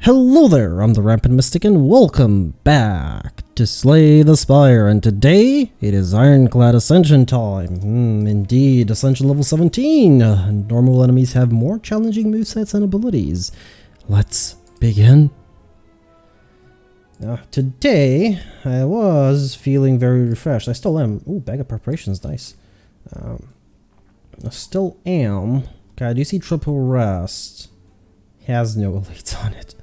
Hello there, I'm the Rampant Mystic and welcome back to Slay the Spire, and today it is Ironclad Ascension time. Indeed, Ascension level 17. Normal enemies have more challenging movesets and abilities. Let's begin. Now, today I was feeling very refreshed. I still am. Ooh, bag of preparations, nice. I still am. Okay, do you see triple rest? Has no elites on it.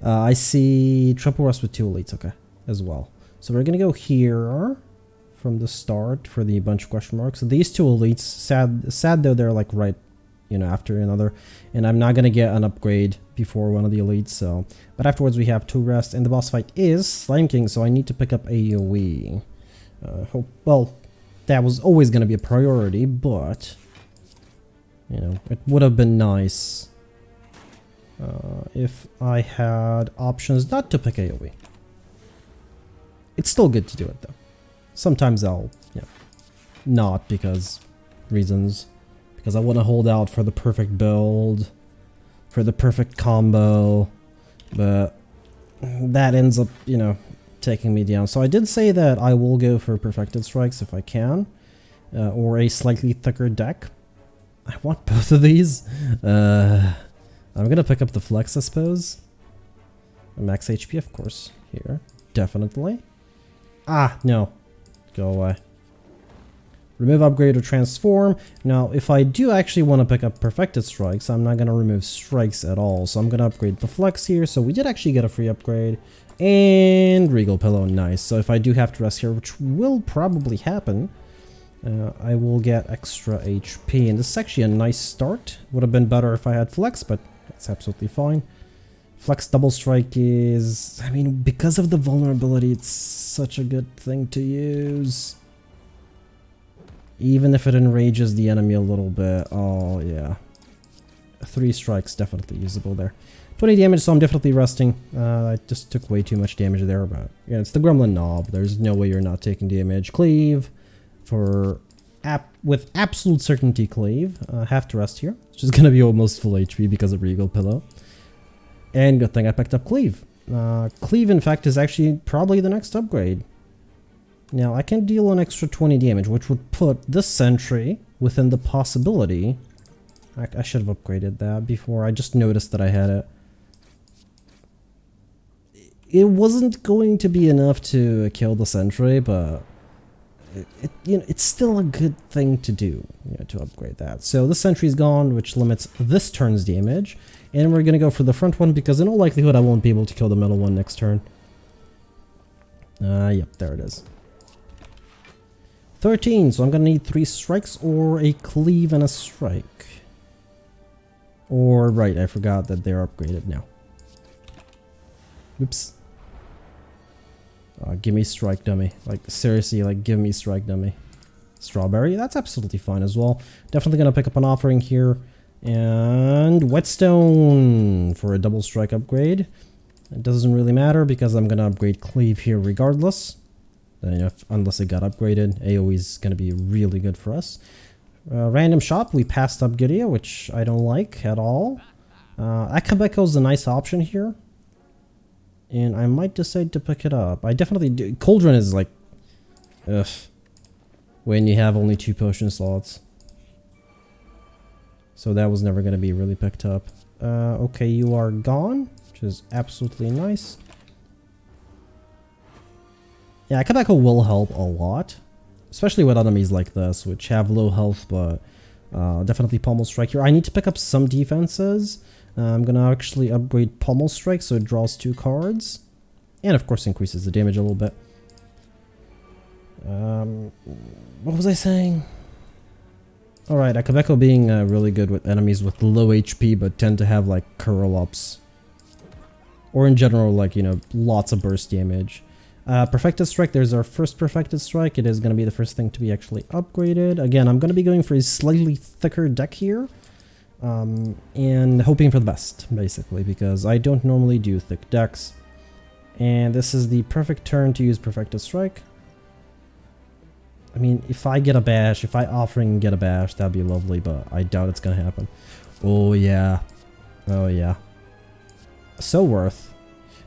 I see triple rest with 2 elites, okay, as well. So we're gonna go here from the start for the bunch of question marks. So these 2 elites, sad though, they're like right, after another, and I'm not gonna get an upgrade before one of the elites. So, but afterwards we have 2 rest, and the boss fight is Slime King, so I need to pick up AoE. Well, that was always gonna be a priority, but it would have been nice. If I had options not to pick AoE. It's still good to do it though. Sometimes I'll, not because reasons. Because I want to hold out for the perfect build, for the perfect combo, but that ends up, taking me down. So I did say that I will go for perfected strikes if I can, or a slightly thicker deck. I want both of these. I'm gonna pick up the flex, I suppose. Max HP, of course, here. Definitely. Ah, no. Go away. Remove, upgrade, or transform. Now, if I do actually want to pick up perfected strikes, I'm not gonna remove strikes at all. So I'm gonna upgrade the flex here. So we did actually get a free upgrade. And Regal Pillow, nice. So if I do have to rest here, which will probably happen, I will get extra HP. And this is actually a nice start. Would have been better if I had flex, but it's absolutely fine. Flex double strike is, because of the vulnerability, it's such a good thing to use. Even if it enrages the enemy a little bit. Oh, yeah. 3 strikes, definitely usable there. 20 damage, so I'm definitely resting. I just took way too much damage there, but yeah, it's the Gremlin Knob. There's no way you're not taking damage. Cleave for with absolute certainty cleave. Have to rest here. It's just gonna be almost full HP because of Regal Pillow. And good thing I picked up cleave. Cleave, in fact, is actually probably the next upgrade. Now I can deal an extra 20 damage, which would put this sentry within the possibility. I should have upgraded that before. I just noticed that I had it. It wasn't going to be enough to kill the sentry, but it's still a good thing to do, to upgrade that. So this sentry's gone, which limits this turn's damage, and we're gonna go for the front one because in all likelihood I won't be able to kill the middle one next turn. Yep, there it is. 13, so I'm gonna need 3 strikes or a cleave and a strike. Or, right, I forgot that they're upgraded now. Oops. Give me strike, dummy. Like, seriously, give me strike, dummy. Strawberry, that's absolutely fine as well. Definitely gonna pick up an offering here. And whetstone for a double strike upgrade. It doesn't really matter because I'm gonna upgrade cleave here regardless. Unless it got upgraded, AoE is gonna be really good for us. Random shop, we passed up Gideon, which I don't like at all. Akabeko is a nice option here. And I might decide to pick it up. I definitely do. Cauldron is like, ugh, when you have only 2 potion slots. So that was never going to be really picked up. Okay, you are gone, which is absolutely nice. Yeah, Akabeko will help a lot. Especially with enemies like this, which have low health, but definitely Pommel Strike here. I need to pick up some defenses. I'm gonna actually upgrade Pommel Strike so it draws 2 cards. And of course increases the damage a little bit. What was I saying? Alright, Akabeko being really good with enemies with low HP but tend to have curl-ups. Or in general, lots of burst damage. Perfected Strike, there's our first Perfected Strike. It is going to be the first thing to be actually upgraded. Again, I'm going to be going for a slightly thicker deck here. And hoping for the best, basically, because I don't normally do thick decks. And this is the perfect turn to use Perfected Strike. If I get a bash, if I offering and get a bash, that'd be lovely, but I doubt it's going to happen. Oh, yeah. Oh, yeah. So worth.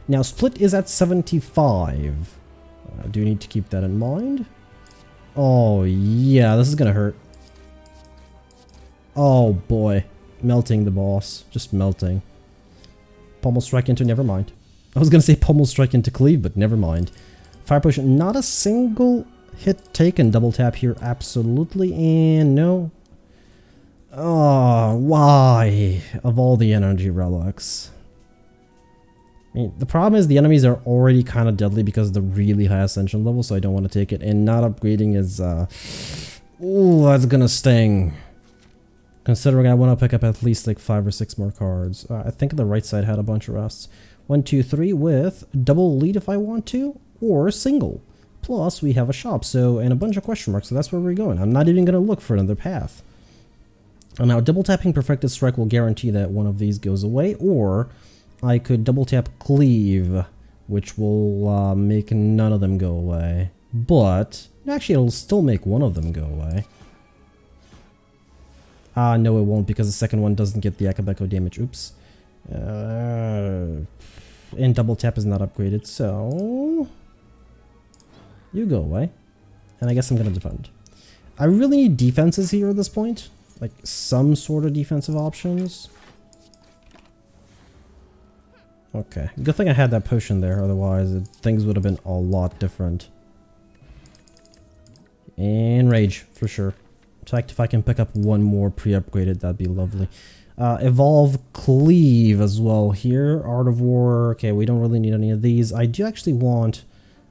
Now, split is at 75. I do need to keep that in mind. Oh, yeah, this is gonna hurt. Oh, boy. Melting the boss. Just melting. Pommel strike into, never mind. I was gonna say pommel strike into cleave, but never mind. Fire potion, not a single hit taken. Double tap here, absolutely, and no. Oh, why? Of all the energy relics. I mean, the problem is the enemies are already kind of deadly because of the really high ascension level, so I don't want to take it. And not upgrading is, ooh, that's gonna sting. Considering I want to pick up at least like 5 or 6 more cards. I think the right side had a bunch of rests. 1, 2, 3 with double lead if I want to, or single. Plus we have a shop, so, and a bunch of question marks, so that's where we're going. I'm not even going to look for another path. And now double tapping Perfected Strike will guarantee that one of these goes away, or I could double tap Cleave, which will make none of them go away. But, actually it'll still make one of them go away. No it won't, because the second one doesn't get the Akabeko damage. Oops. And double tap is not upgraded, so you go away. And I guess I'm gonna defend. I really need defenses here at this point. Like, some sort of defensive options. Okay, good thing I had that potion there, otherwise things would have been a lot different. And rage, for sure. In fact, if I can pick up one more pre-upgraded, that'd be lovely. Evolve Cleave as well here. Art of War. Okay, we don't really need any of these. I do actually want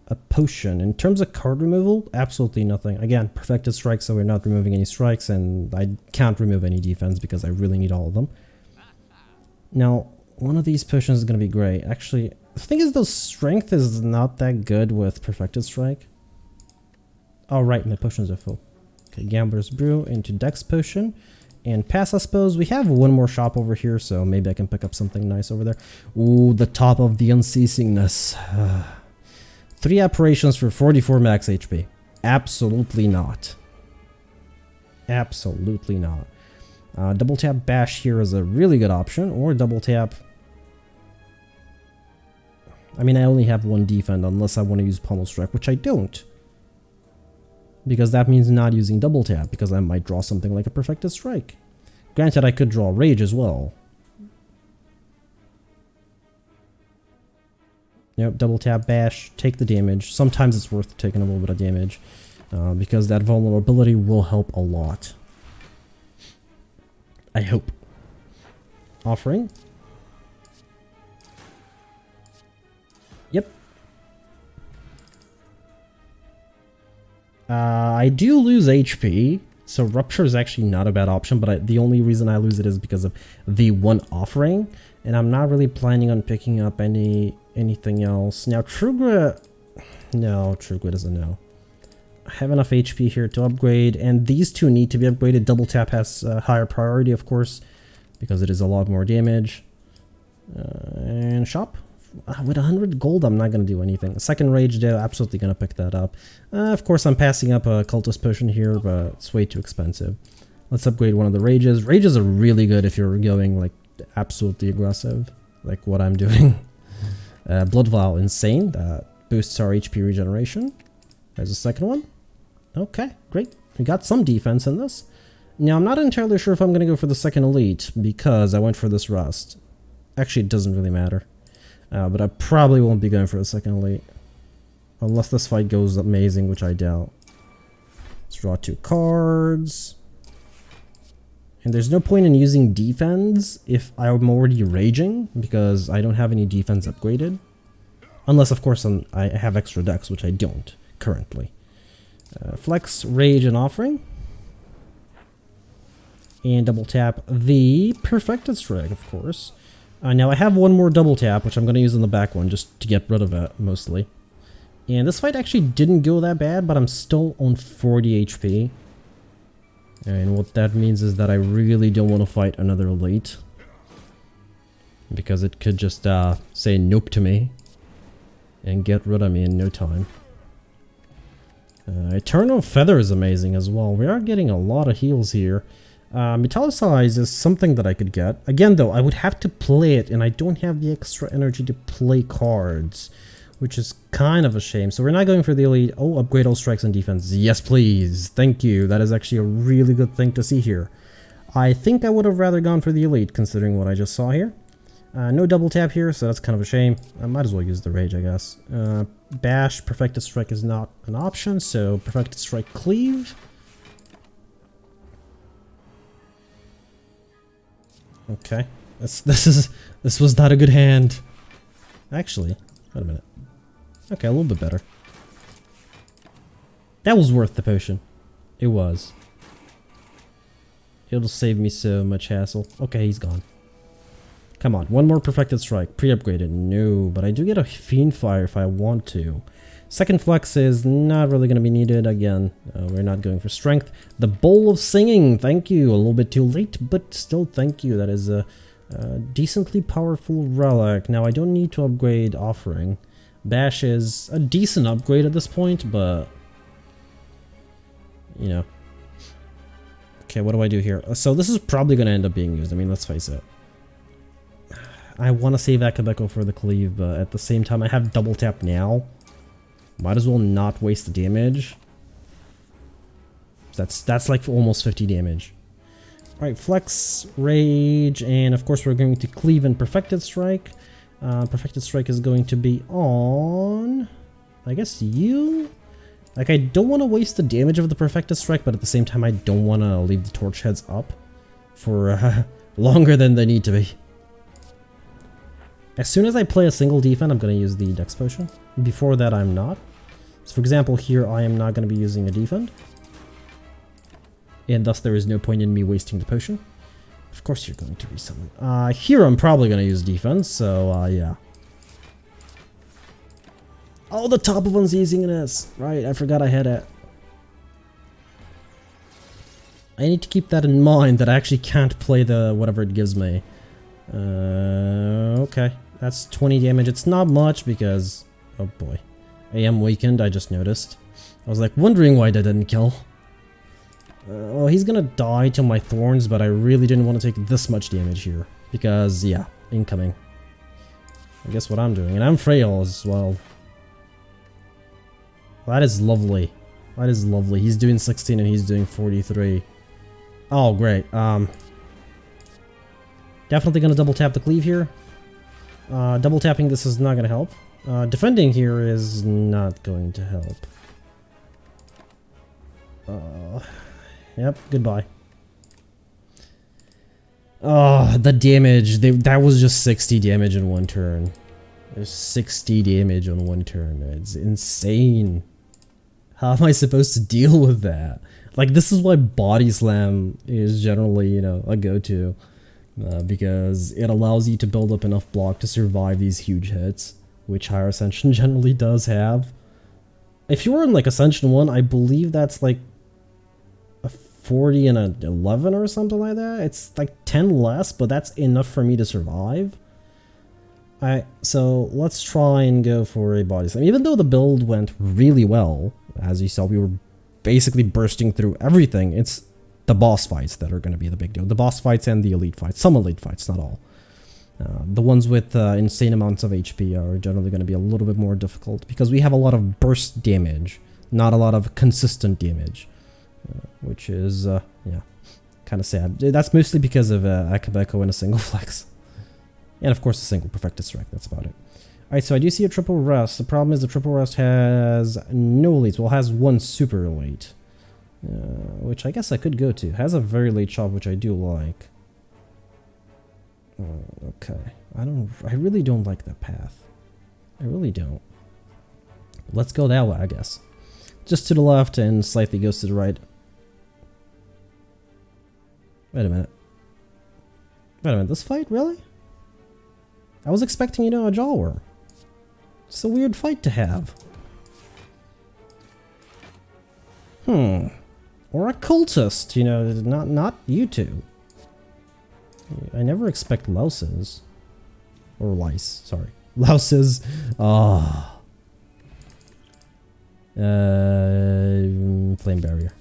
a potion. In terms of card removal, absolutely nothing. Again, Perfected Strike, so we're not removing any strikes, and I can't remove any defense because I really need all of them. Now, one of these potions is going to be great. Actually, the thing is, though, Strength is not that good with Perfected Strike. Oh, right, my potions are full. Okay, Gambler's Brew into Dex Potion. And pass, I suppose. We have one more shop over here, so maybe I can pick up something nice over there. Ooh, the top of the unceasingness. 3 apparitions for 44 max HP. Absolutely not. Absolutely not. Double tap Bash here is a really good option, or double tap... I mean, I only have one defend unless I want to use Pommel Strike, which I don't. Because that means not using double tap, because I might draw something like a Perfected Strike. Granted, I could draw Rage as well. Yep, double tap Bash, take the damage. Sometimes it's worth taking a little bit of damage, because that vulnerability will help a lot. I hope. Offering. Yep. I do lose HP, so Rupture is actually not a bad option, but the only reason I lose it is because of the one offering, and I'm not really planning on picking up anything else. Now, True Grit... No, True Grit doesn't know. I have enough HP here to upgrade, and these two need to be upgraded. Double Tap has higher priority, of course, because it is a lot more damage. And Shop. With 100 gold, I'm not going to do anything. Second Rage, though, absolutely going to pick that up. Of course, I'm passing up a Cultist Potion here, but it's way too expensive. Let's upgrade one of the Rages. Rages are really good if you're going, like, absolutely aggressive, like what I'm doing. Blood Vial, insane. That boosts our HP regeneration. There's a second one. Okay, great. We got some defense in this. Now, I'm not entirely sure if I'm going to go for the second Elite, because I went for this Rust. Actually, it doesn't really matter. But I probably won't be going for the second Elite. Unless this fight goes amazing, which I doubt. Let's draw 2 cards. And there's no point in using defense if I'm already raging, because I don't have any defense upgraded. Unless, of course, I have extra decks, which I don't currently. Flex, Rage, and Offering. And double tap the Perfected Strike, of course. Now I have one more double tap, which I'm going to use in the back one, just to get rid of it, mostly. And this fight actually didn't go that bad, but I'm still on 40 HP. And what that means is that I really don't want to fight another Elite. Because it could just say nope to me. And get rid of me in no time. Eternal Feather is amazing as well. We are getting a lot of heals here. Metallicize is something that I could get. Again, though, I would have to play it, and I don't have the extra energy to play cards, which is kind of a shame. So we're not going for the elite. Oh, upgrade all strikes and defense. Yes, please. Thank you. That is actually a really good thing to see here. I think I would have rather gone for the elite, considering what I just saw here. No double tap here, so that's kind of a shame. I might as well use the rage, I guess. Bash, perfected strike is not an option, so perfected strike cleave. Okay, this was not a good hand. Actually, wait a minute. Okay, a little bit better. That was worth the potion. It was. It'll save me so much hassle. Okay, he's gone. Come on, one more perfected strike. Pre-upgraded. No, but I do get a fiend fire if I want to. Second flex is not really going to be needed. Again, we're not going for strength. The bowl of singing. Thank you. A little bit too late, but still thank you. That is a decently powerful relic. Now I don't need to upgrade offering. Bash is a decent upgrade at this point, but you know. Okay, what do I do here? So this is probably going to end up being used. I mean, let's face it. I want to save Akabeko for the cleave, but at the same time I have double tap now. Might as well not waste the damage. That's like almost 50 damage. Alright, flex, rage, and of course we're going to cleave and perfected strike. Perfected strike is going to be on, I guess, you? Like, I don't want to waste the damage of the perfected strike, but at the same time I don't want to leave the torch heads up for longer than they need to be. As soon as I play a single defense, I'm going to use the Dex Potion. Before that, I'm not. So for example, here I am not going to be using a defend. And thus there is no point in me wasting the potion. Of course you're going to resummon. Here I'm probably going to use defense, so yeah. Oh, the top of uneasiness! Right, I forgot I had it. I need to keep that in mind, that I actually can't play the whatever it gives me. Okay, that's 20 damage. It's not much because, oh boy, I am weakened. I just noticed. I was like wondering why that didn't kill. Well, he's gonna die to my thorns, but I really didn't want to take this much damage here because, yeah, incoming. I guess what I'm doing, and I'm frail as well. That is lovely. That is lovely. He's doing 16 and he's doing 43. Oh, great. Definitely gonna double tap the cleave here. Double tapping this is not gonna help. Defending here is not going to help. Yep, goodbye. Oh, the damage. That was just 60 damage in one turn. There's 60 damage on one turn. It's insane. How am I supposed to deal with that? Like, this is why Body Slam is generally, you know, a go-to. Because it allows you to build up enough block to survive these huge hits, which Higher Ascension generally does have. If you were in like Ascension 1, I believe that's like a 40 and an 11 or something like that. It's like 10 less, but that's enough for me to survive. Alright, so let's try and go for a Body Slam. Even though the build went really well, as you saw, we were basically bursting through everything. It's the boss fights that are going to be the big deal. The boss fights and the elite fights. Some elite fights, not all. The ones with insane amounts of HP are generally going to be a little bit more difficult because we have a lot of burst damage, not a lot of consistent damage, which is, yeah, kind of sad. That's mostly because of Akabeko and a single flex. And of course a single perfected strike, that's about it. Alright, so I do see a triple rest. The problem is the triple rest has no elites. Well, it has one super elite. Which I guess I could go to. It has a very late shop, which I do like. Okay. I really don't like that path. I really don't. Let's go that way, I guess. Just to the left and slightly goes to the right. Wait a minute. Wait a minute, this fight? Really? I was expecting, you know, a Jawworm. It's a weird fight to have. Or a cultist, you know, not you two. I never expect louses. Or lice, sorry. Louses. Ah. Flame barrier.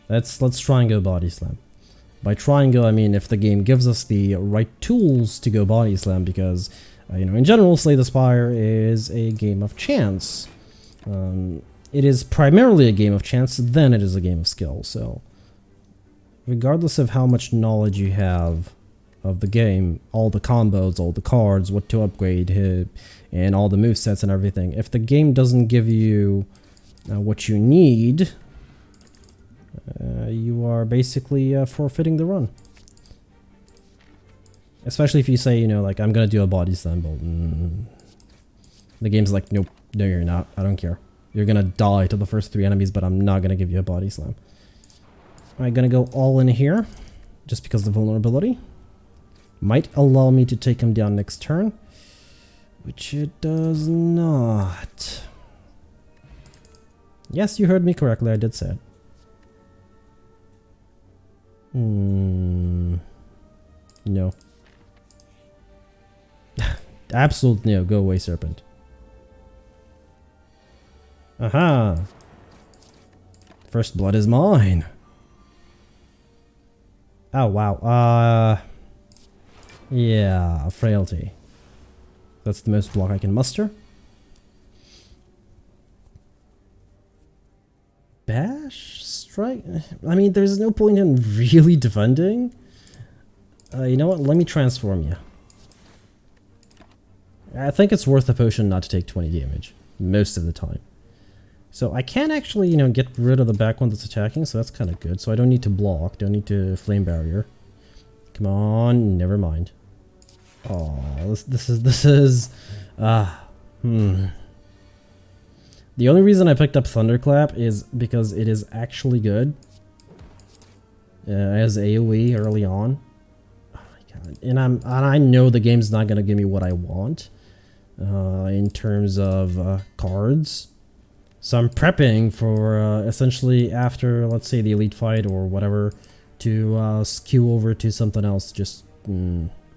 Let's try and go Body Slam. By triangle, I mean if the game gives us the right tools to go body slam, because, you know, in general, Slay the Spire is a game of chance. It is primarily a game of chance, then it is a game of skill, so regardless of how much knowledge you have of the game, all the combos, all the cards, what to upgrade, and all the movesets and everything, if the game doesn't give you what you need, you are basically forfeiting the run. Especially if you say, you know, like, I'm gonna do a body slam bolt. The game's like, nope, no you're not, I don't care. You're gonna die to the first 3 enemies, but I'm not gonna give you a body slam. I'm gonna go all in here, just because the vulnerability might allow me to take him down next turn, which it does not. Yes, you heard me correctly, I did say it. No. Absolutely no, go away, Serpent. Aha! First blood is mine! Oh, wow. Yeah, frailty. That's the most block I can muster. Bash? Strike? I mean, there's no point in really defending. You know what? Let me transform you. I think it's worth a potion not to take 20 damage. Most of the time. So I can actually, you know, get rid of the back one that's attacking, so that's kind of good. So I don't need to block, don't need to flame barrier. Come on, never mind. Oh, this is The only reason I picked up Thunderclap is because it is actually good as AoE early on. Oh my god! And I know the game's not gonna give me what I want in terms of cards. So I'm prepping for essentially after, let's say, the elite fight or whatever, to skew over to something else. Just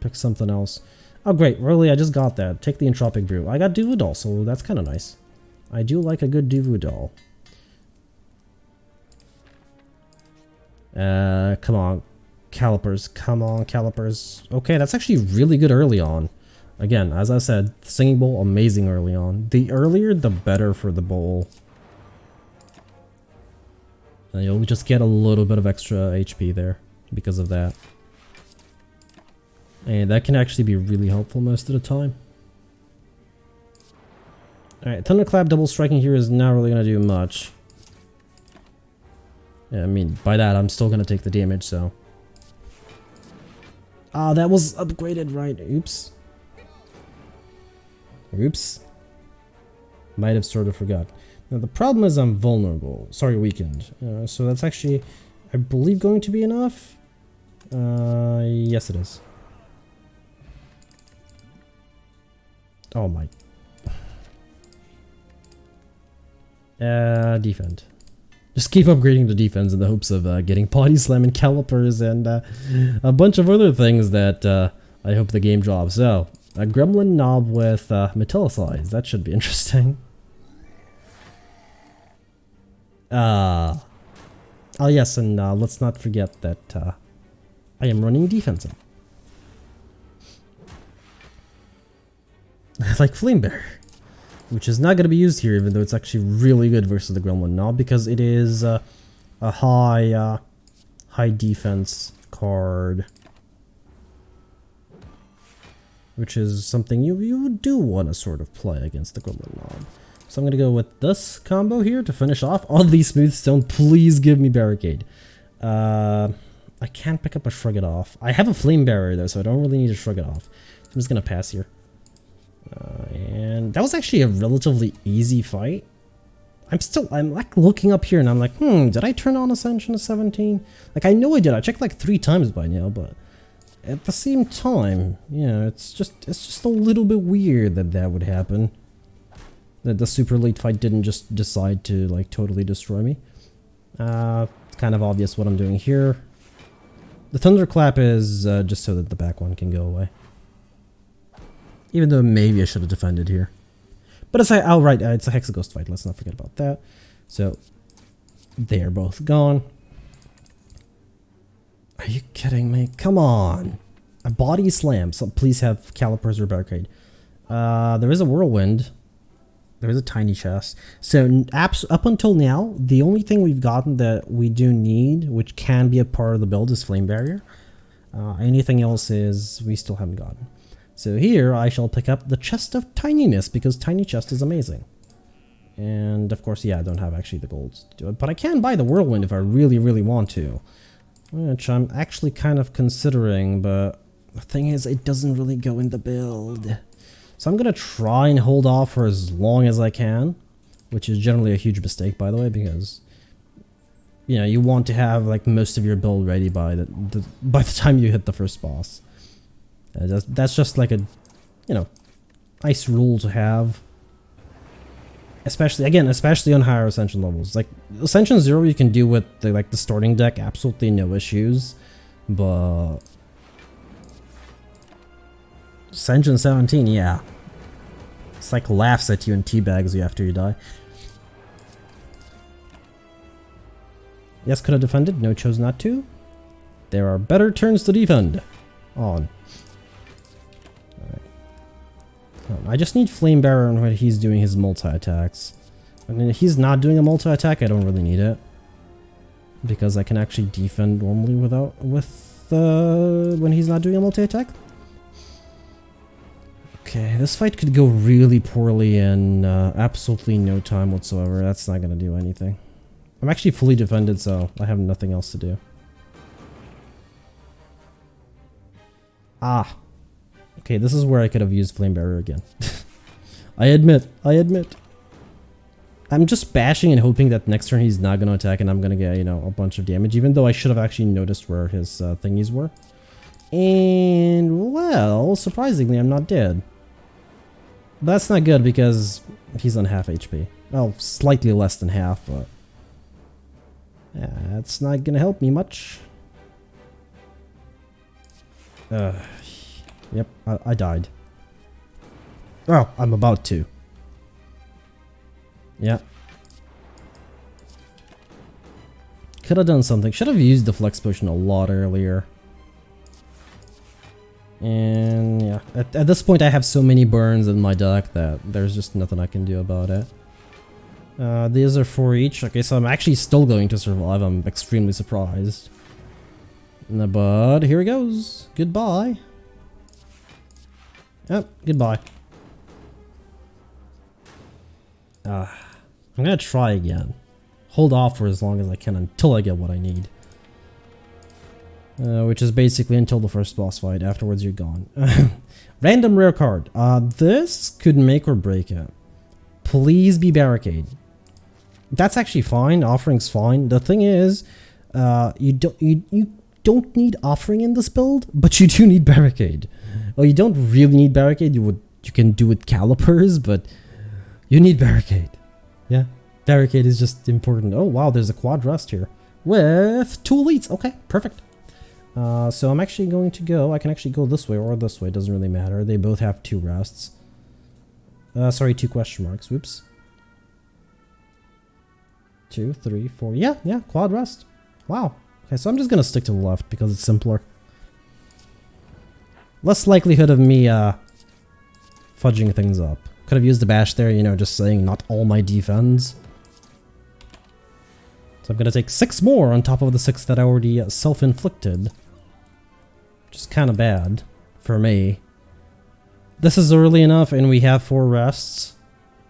pick something else. Oh great, really, I just got that. Take the Entropic Brew. I got Duvu so that's kind of nice. I do like a good Duvu. Come on, Calipers. Come on, Calipers. Okay, that's actually really good early on. Again, as I said, Singing Bowl, amazing early on. The earlier, the better for the bowl. And you'll just get a little bit of extra HP there because of that. And that can actually be really helpful most of the time. Alright, Thunderclap double striking here is not really going to do much. Yeah, I mean, by that, I'm still going to take the damage, so. Ah, that was upgraded, right? Oops. Oops. Might have sort of forgot. Now, the problem is I'm vulnerable. Sorry, weakened. So that's actually, I believe, going to be enough. Yes, it is. Oh my. Defend. Just keep upgrading the defense in the hopes of getting body slam and calipers and a bunch of other things that I hope the game drops. So, a gremlin knob with metallicize. That should be interesting. Oh yes, and let's not forget that I am running defensive. Like Flame Bear, which is not going to be used here, even though it's actually really good versus the Gremlin Knob, because it is a high defense card, which is something you do want to sort of play against the Gremlin Knob. So I'm going to go with this combo here to finish off. On the Smooth Stone, please give me Barricade. I can't pick up a Shrug It Off. I have a Flame Barrier though, so I don't really need to Shrug It Off. So I'm just going to pass here. And that was actually a relatively easy fight. I'm like looking up here and I'm like, did I turn on Ascension to 17? Like, I know I did. I checked like 3 times by now, but at the same time, yeah, it's just a little bit weird that that would happen. That the super late fight didn't just decide to like totally destroy me. It's kind of obvious what I'm doing here. The Thunderclap is just so that the back one can go away. Even though maybe I should have defended here. But it's like, oh right, it's a Hexaghost fight, let's not forget about that. So, they are both gone. Are you kidding me? Come on. A body slam, so please have calipers or barricade. There is a whirlwind. There is a tiny chest. So up until now, the only thing we've gotten that we do need, which can be a part of the build, is flame barrier. Anything else is we still haven't gotten. So here I shall pick up the chest of tininess because tiny chest is amazing. And of course, yeah, I don't have actually the gold to do it, but I can buy the whirlwind if I really, really want to, which I'm actually kind of considering, but the thing is, it doesn't really go in the build. So I'm gonna try and hold off for as long as I can, which is generally a huge mistake, by the way, because you know you want to have like most of your build ready by the time you hit the first boss. That's just like a, you know, nice rule to have. Especially on higher Ascension levels. Like Ascension 0 you can do with the starting deck, absolutely no issues, but Ascension 17, yeah. It's like laughs at you and teabags you after you die. Yes, could have defended, no, chose not to. There are better turns to defend. On. I just need Flame Barrier when he's doing his multi-attacks. And if he's not doing a multi-attack, I don't really need it. Because I can actually defend normally when he's not doing a multi-attack. Okay, this fight could go really poorly in absolutely no time whatsoever. That's not going to do anything. I'm actually fully defended, so I have nothing else to do. Ah. Okay, this is where I could have used Flame Barrier again. I admit. I'm just bashing and hoping that next turn he's not going to attack and I'm going to get, you know, a bunch of damage, even though I should have actually noticed where his thingies were. And, well, surprisingly, I'm not dead. That's not good because he's on half HP. Well, slightly less than half, but yeah, that's not going to help me much. Yep, I died. Oh, I'm about to. Yeah. Could have done something. Should have used the Flex Potion a lot earlier. And yeah, at this point I have so many burns in my deck that there's just nothing I can do about it. These are 4 each. Okay, so I'm actually still going to survive. I'm extremely surprised. But here it goes. Goodbye. Yep, goodbye. I'm gonna try again. Hold off for as long as I can until I get what I need. Which is basically until the first boss fight. Afterwards, you're gone. Random rare card. This could make or break it. Please be Barricade. That's actually fine. Offering's fine. The thing is, you don't need Offering in this build, but you do need Barricade. Well, you don't really need Barricade. You can do with Calipers, but you need Barricade. Yeah, Barricade is just important. Oh wow, there's a quad rest here with 2 elites. Okay, perfect. So I'm actually going to go. I can actually go this way or this way. It doesn't really matter. They both have 2 rests. Sorry, 2 question marks. Whoops. 2, 3, 4. Yeah, quad rest. Wow. Okay, so I'm just gonna stick to the left because it's simpler. Less likelihood of me fudging things up. Could have used the bash there, you know, just saying not all my defense. So I'm gonna take 6 more on top of the 6 that I already self-inflicted. Which is kind of bad for me. This is early enough and we have 4 rests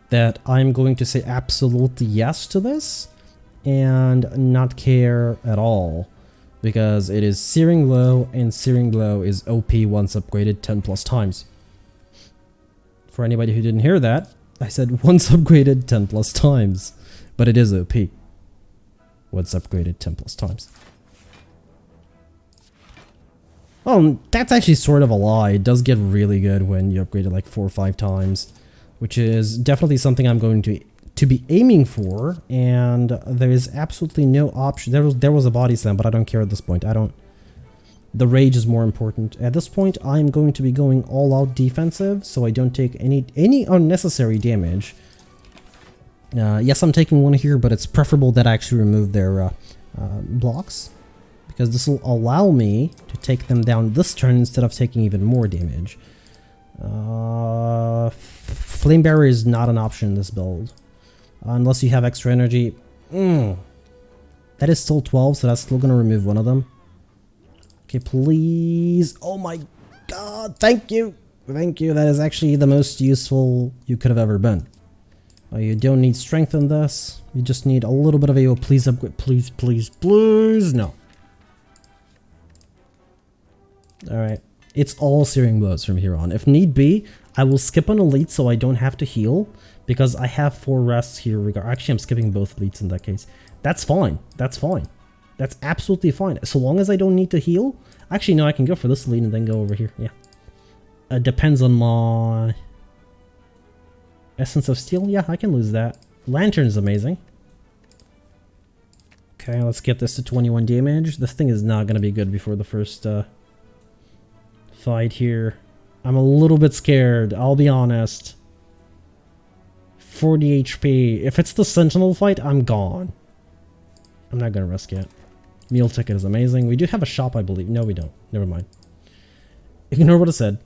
that I'm going to say absolutely yes to this and not care at all. Because it is Searing Glow, and Searing Glow is OP once upgraded 10+ times. For anybody who didn't hear that, I said once upgraded 10+ times. But it is OP. Once upgraded 10+ times. Oh, that's actually sort of a lie. It does get really good when you upgrade it like 4 or 5 times. Which is definitely something I'm going to be aiming for, and there is absolutely no option. There was a body slam, but I don't care at this point. The rage is more important. At this point, I'm going to be going all out defensive, so I don't take any unnecessary damage. Yes, I'm taking 1 here, but it's preferable that I actually remove their blocks, because this will allow me to take them down this turn instead of taking even more damage. Flame Barrier is not an option in this build. Unless you have extra energy. That is still 12, so that's still going to remove one of them. Okay, please. Oh my god, thank you. Thank you. That is actually the most useful you could have ever been. You don't need strength in this. You just need a little bit of AO. Please upgrade. Please, please, please. No. Alright. It's all Searing Blows from here on. If need be, I will skip an elite so I don't have to heal. Because I have 4 rests here. Actually, I'm skipping both elites in that case. That's fine. That's fine. That's absolutely fine. So long as I don't need to heal. Actually, no, I can go for this elite and then go over here. Yeah. Depends on my... Essence of Steel? Yeah, I can lose that. Lantern is amazing. Okay, let's get this to 21 damage. This thing is not going to be good before the first fight here. I'm a little bit scared, I'll be honest. 40 HP. If it's the Sentinel fight, I'm gone. I'm not going to risk it. Meal ticket is amazing. We do have a shop, I believe. No, we don't. Never mind. Ignore what I said.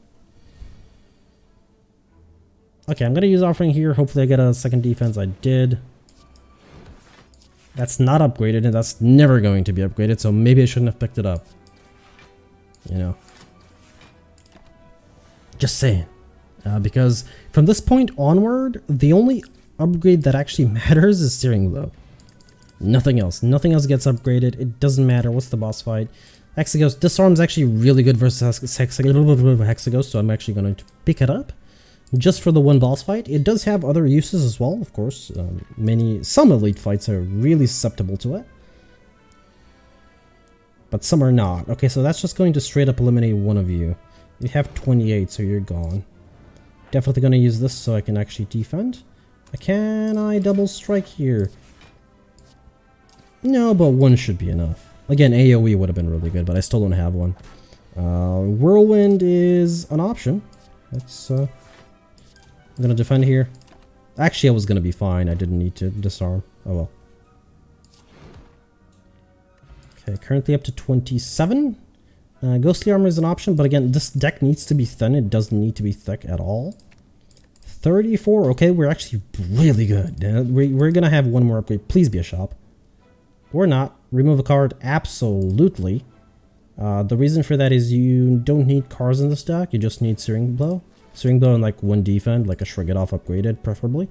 Okay, I'm going to use Offering here. Hopefully I get a second defense. I did. That's not upgraded, and that's never going to be upgraded, so maybe I shouldn't have picked it up. You know. Just saying. Because from this point onward, the only upgrade that actually matters is Searing Blow. Nothing else. Nothing else gets upgraded. It doesn't matter what's the boss fight. Hexaghost. Disarm's actually really good versus Hexaghost, so I'm actually going to pick it up. Just for the one boss fight. It does have other uses as well, of course. Some elite fights are really susceptible to it. But some are not. Okay, so that's just going to straight up eliminate one of you. You have 28, so you're gone. Definitely going to use this so I can actually defend. Can I double strike here? No, but one should be enough. Again, AoE would have been really good, but I still don't have one. Whirlwind is an option. That's... I'm gonna defend here. Actually, I was gonna be fine. I didn't need to disarm. Oh well. Okay, currently up to 27. Ghostly Armor is an option, but again, this deck needs to be thin. It doesn't need to be thick at all. 34. Okay, we're actually really good. We're gonna have one more upgrade. Please be a shop. Or not. Remove a card. Absolutely. The reason for that is you don't need cards in this deck. You just need Searing Blow. Searing Blow and like one defend, like a Shrug It Off upgraded, preferably.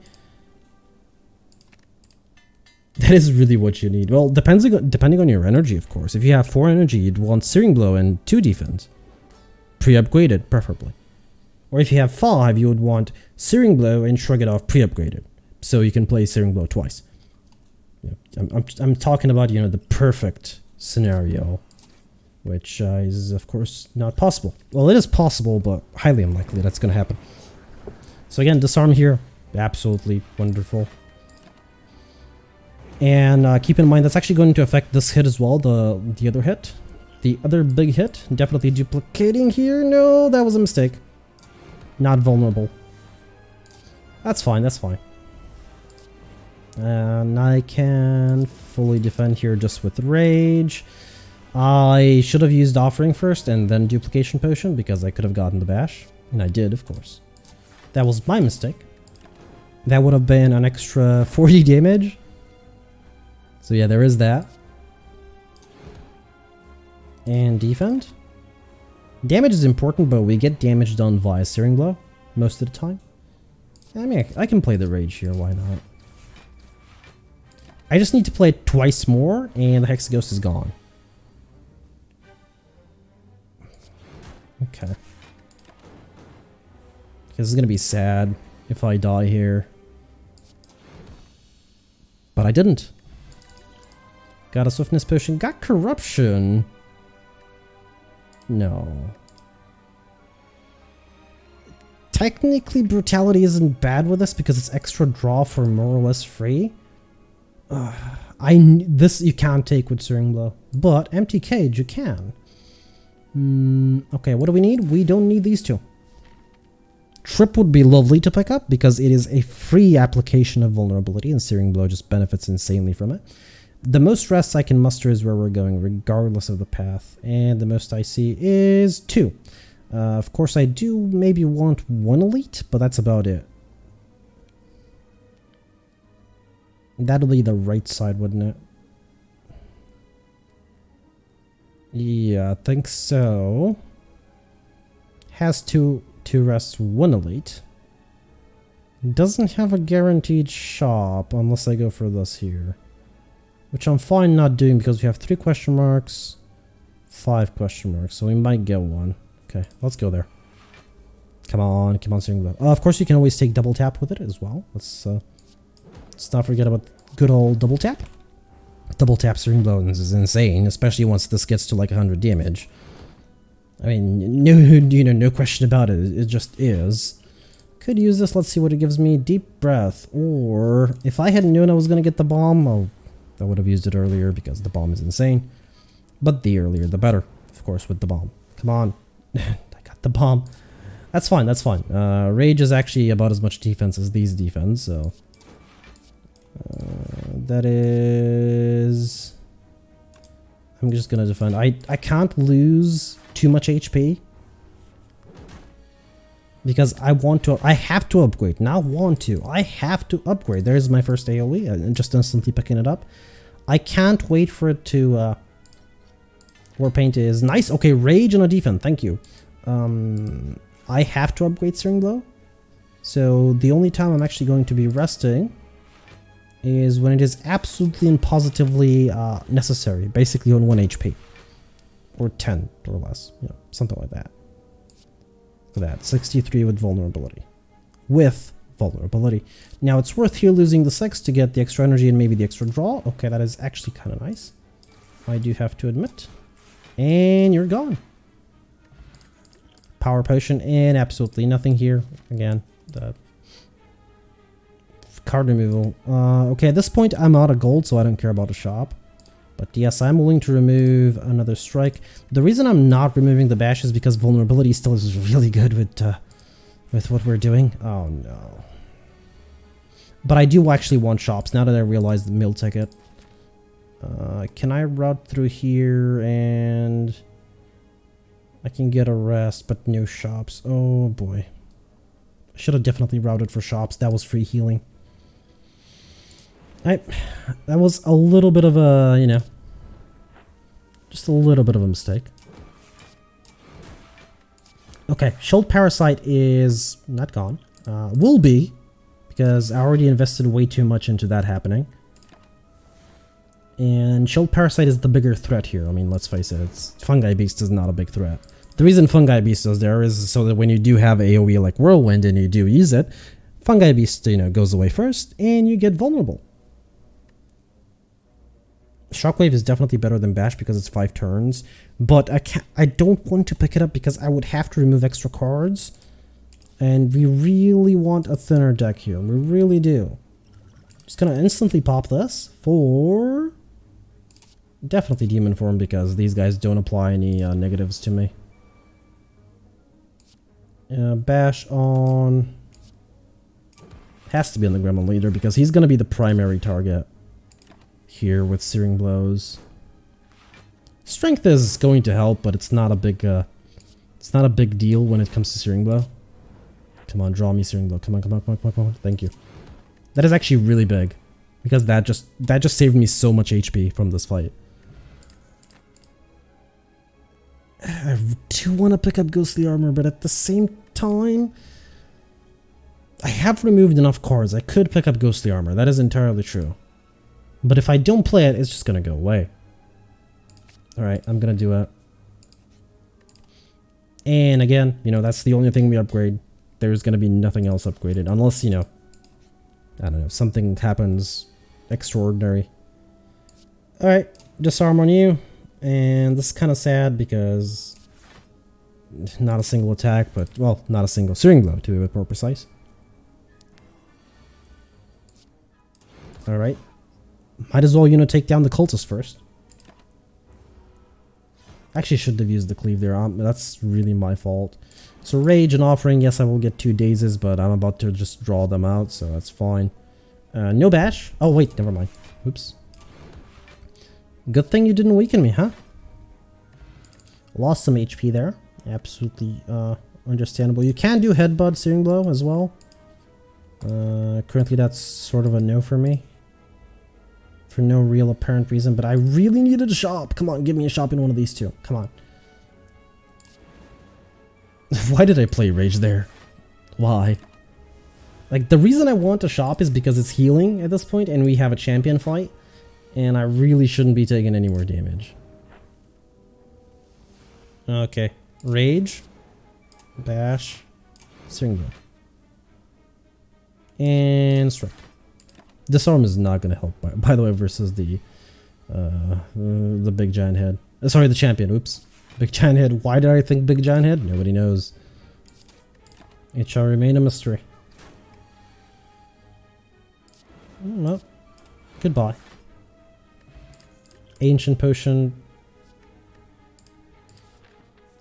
That is really what you need. Well, depending on your energy, of course. If you have 4 energy, you'd want Searing Blow and 2 defense. Pre-upgraded, preferably. Or if you have 5, you would want Searing Blow and Shrug It Off pre-upgraded. So you can play Searing Blow twice. I'm talking about, you know, the perfect scenario. Which is, of course, not possible. Well, it is possible, but highly unlikely that's going to happen. So again, disarm here. Absolutely wonderful. And keep in mind, that's actually going to affect this hit as well, the other hit. The other big hit. Definitely duplicating here. No, that was a mistake. Not vulnerable. That's fine, that's fine. And I can fully defend here just with Rage. I should have used Offering first and then Duplication Potion because I could have gotten the bash. And I did, of course. That was my mistake. That would have been an extra 40 damage. So yeah, there is that. And defend. Damage is important, but we get damage done via Searing Blow most of the time. I mean, I can play the Rage here, why not? I just need to play it twice more and the Hexaghost is gone. Okay. This is gonna be sad if I die here. But I didn't. Got a Swiftness Potion. Got Corruption. No. Technically, Brutality isn't bad with this because it's extra draw for more or less free. This you can't take with Searing Blow. But Empty Cage, you can. Okay, what do we need? We don't need these two. Trip would be lovely to pick up because it is a free application of vulnerability and Searing Blow just benefits insanely from it. The most rests I can muster is where we're going, regardless of the path. And the most I see is 2. Of course, I do maybe want 1 elite, but that's about it. That'll be the right side, wouldn't it? Yeah, I think so. Has two rests, 1 elite. Doesn't have a guaranteed shop unless I go for this here. Which I'm fine not doing because we have 3 question marks, 5 question marks, so we might get 1. Okay, let's go there. Come on, Steering Glow. Of course, you can always take double tap with it as well. Let's not forget about good old double tap. Double tap Steering Glow is insane, especially once this gets to like 100 damage. I mean, no question about it. It just is. Could use this. Let's see what it gives me. Deep breath. Or if I had known I was gonna get the bomb, I would have used it earlier because the bomb is insane. But the earlier, the better. Of course, with the bomb. Come on. I got the bomb. That's fine, that's fine. Rage is actually about as much defense as these defense, so... that is... I'm just gonna defend. I can't lose too much HP. Because I have to upgrade. I have to upgrade. There's my first AoE, and just instantly picking it up. I can't wait for it to... Warpaint is nice. Okay, Rage on a defense, thank you. I have to upgrade Steering Glow. So the only time I'm actually going to be resting is when it is absolutely and positively necessary. Basically on 1 HP. Or 10 or less. You know, something like that. Look at that. 63 with vulnerability. With vulnerability. Now it's worth here losing the 6 to get the extra energy and maybe the extra draw. Okay, that is actually kind of nice. I do have to admit. And you're gone. Power potion and absolutely nothing here. Again, the card removal. Okay, at this point I'm out of gold, so I don't care about the shop. But yes, I'm willing to remove another strike. The reason I'm not removing the bash is because vulnerability still is really good with what we're doing. Oh no. But I do actually want shops now that I realize the meal ticket. Can I route through here and I can get a rest, but no shops. Oh boy. I should have definitely routed for shops. That was free healing. That was a little bit of a, you know, just a little bit of a mistake. Okay, Shield Parasite is not gone. Will be, because I already invested way too much into that happening. And Shield Parasite is the bigger threat here. I mean, let's face it, Fungi Beast is not a big threat. The reason Fungi Beast is there is so that when you do have AoE like Whirlwind and you do use it, Fungi Beast, you know, goes away first and you get vulnerable. Shockwave is definitely better than Bash because it's 5 turns, but I don't want to pick it up because I would have to remove extra cards, and we really want a thinner deck here. We really do. Just gonna instantly pop this for definitely Demon Form because these guys don't apply any negatives to me. Bash on has to be on the Gremlin Leader because he's gonna be the primary target here with Searing Blows. Strength is going to help, but it's not a big deal when it comes to Searing Blow. Come on, draw me Searing Blow. Come on, come on, come on, come on, come on. Thank you. That is actually really big because that just saved me so much HP from this fight. I do want to pick up Ghostly Armor, but at the same time, I have removed enough cards. I could pick up Ghostly Armor. That is entirely true. But if I don't play it, it's just going to go away. Alright, I'm going to do it. And again, you know, that's the only thing we upgrade. There's going to be nothing else upgraded. Unless, you know, I don't know, something happens extraordinary. Alright, disarm on you. And this is kind of sad because not a single attack, but, well, not a single Searing Blow to be a bit more precise. Alright. Might as well, you know, take down the cultist first. Actually should have used the cleave there. That's really my fault. So Rage and Offering, yes, I will get 2 dazes, but I'm about to just draw them out, so that's fine. No bash. Oh, wait, never mind. Oops. Good thing you didn't weaken me, huh? Lost some HP there. Absolutely understandable. You can do headbutt, searing blow as well. Currently that's sort of a no for me. For no real apparent reason, but I really needed a shop. Come on, give me a shop in one of these two. Come on. Why did I play Rage there? Why? Like, the reason I want a shop is because it's healing at this point and we have a champion fight. And I really shouldn't be taking any more damage. Okay. Rage. Bash. Searing blow. And strike. Disarm is not going to help, by the way, versus the big giant head. Sorry, the champion. Oops. Big giant head. Why did I think big giant head? Nobody knows. It shall remain a mystery. Well, goodbye. Ancient potion.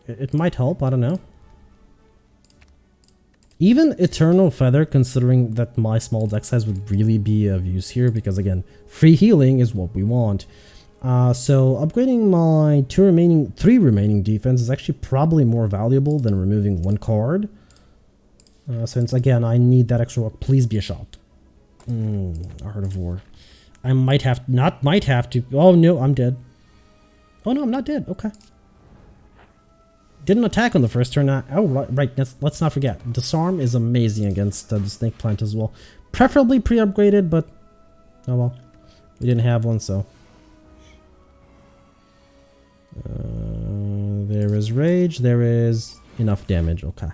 It might help. I don't know. Even Eternal Feather, considering that my small deck size would really be of use here, because again, free healing is what we want. So upgrading my three remaining defense is actually probably more valuable than removing one card. Since again, I need that extra work. Please be a shop. Art of War. I might have, might have to. Oh no, I'm dead. Oh no, I'm not dead. Okay. Didn't attack on the first turn. Oh, right. Let's not forget. Disarm is amazing against the Snake Plant as well. Preferably pre-upgraded, but oh well. We didn't have one, so. There is Rage. There is enough damage. Okay.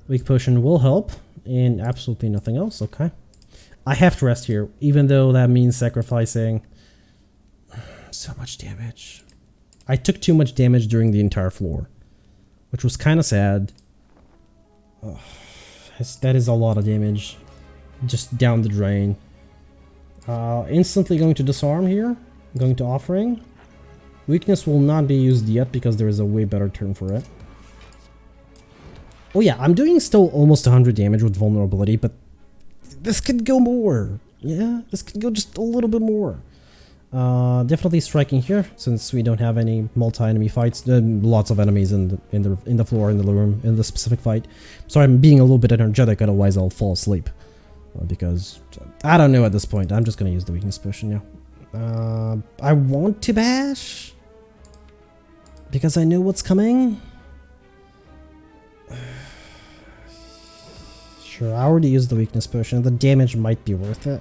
Weak Potion will help, and absolutely nothing else. Okay. I have to rest here, even though that means sacrificing so much damage. I took too much damage during the entire floor, which was kind of sad. Oh, that is a lot of damage, just down the drain. Instantly going to disarm here, going to offering. Weakness will not be used yet because there is a way better turn for it. Oh yeah, I'm doing still almost 100 damage with vulnerability, but this could go more. Yeah, this could go just a little bit more. Definitely striking here, since we don't have any multi-enemy fights. Lots of enemies in the floor, in the room, in the specific fight. Sorry, I'm being a little bit energetic, otherwise I'll fall asleep. Because I don't know at this point. I'm just gonna use the weakness potion now. I want to bash because I know what's coming. Sure, I already used the weakness potion. The damage might be worth it.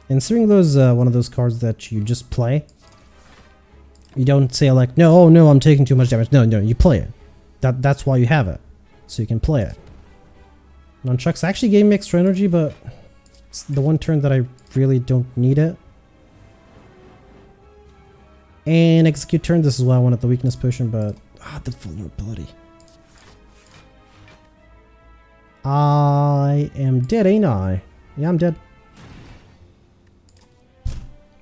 And seeing those, one of those cards that you just play, you don't say like, no, oh no, I'm taking too much damage. No, you play it. That's why you have it, so you can play it. Nunchucks actually gave me extra energy, but it's the one turn that I really don't need it. And execute turn. This is why I wanted the weakness potion, but the vulnerability. I am dead, ain't I? Yeah, I'm dead.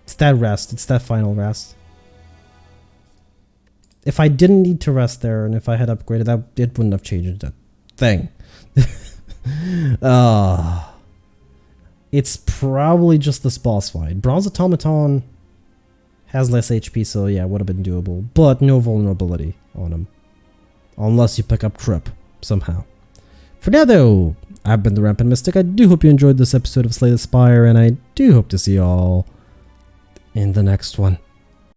It's that rest. It's that final rest. If I didn't need to rest there, and if I had upgraded, it wouldn't have changed that thing. It's probably just this boss fight. Bronze Automaton has less HP, so yeah, it would have been doable. But no vulnerability on him. Unless you pick up Trip somehow. For now though, I've been the Rampant Mystic. I do hope you enjoyed this episode of Slay the Spire, and I do hope to see you all in the next one.